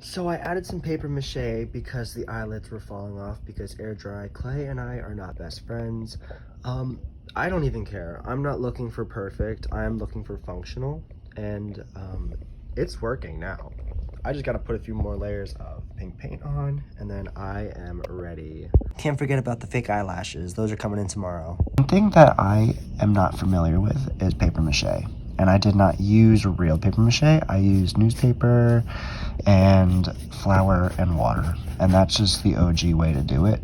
So I added some paper mache because the eyelids were falling off because air dry. Clay and I are not best friends. I don't even care. I'm not looking for perfect. I am looking for functional, and it's working now. I just gotta put a few more layers of pink paint on, and then I am ready. Can't forget about the fake eyelashes. Those are coming in tomorrow. One thing that I am not familiar with is paper mache. And I did not use real paper mache. I used newspaper and flour and water. And that's just the OG way to do it.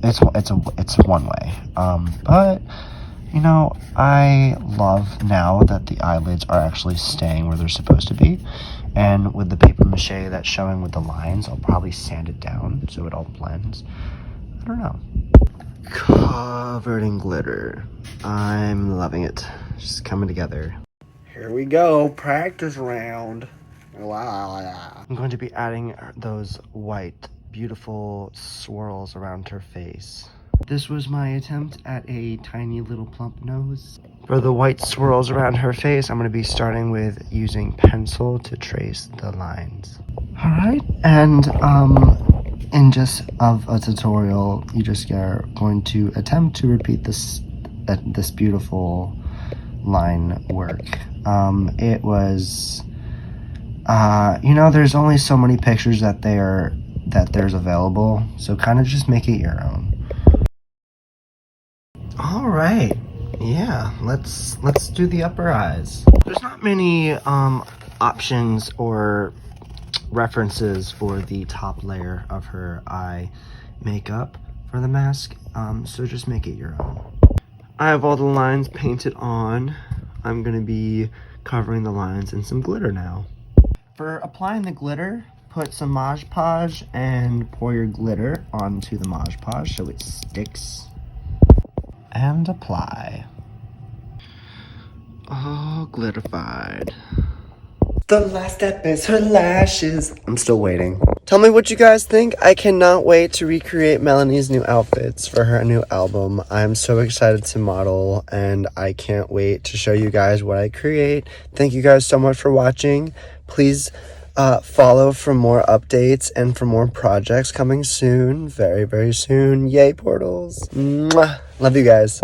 It's one way. But you know, I love now that the eyelids are actually staying where they're supposed to be. And with the paper mache that's showing with the lines, I'll probably sand it down so it all blends. I don't know. Covered in glitter. I'm loving it. Just coming together. Here we go, practice round. I'm going to be adding those white, beautiful swirls around her face. This was my attempt at a tiny little plump nose. For the white swirls around her face, I'm going to be starting with using pencil to trace the lines. All right, and in just of a tutorial, you just are going to attempt to repeat this beautiful line work. It was, you know, there's only so many pictures that there's available, so kind of just make it your own. All right, yeah, let's do the upper eyes. There's not many options or references for the top layer of her eye makeup for the mask, so just make it your own. I have all the lines painted on. I'm gonna be covering the lines in some glitter now. For applying the glitter, put some Mod Podge and pour your glitter onto the Mod Podge so it sticks. And apply. All glitterified. The last step is her lashes. I'm still waiting. Tell me what you guys think. I cannot wait to recreate Melanie's new outfits for her new album. I'm so excited to model, and I can't wait to show you guys what I create. Thank you guys so much for watching. Please follow for more updates and for more projects coming soon. Very, very soon. Yay, portals. Mwah. Love you guys.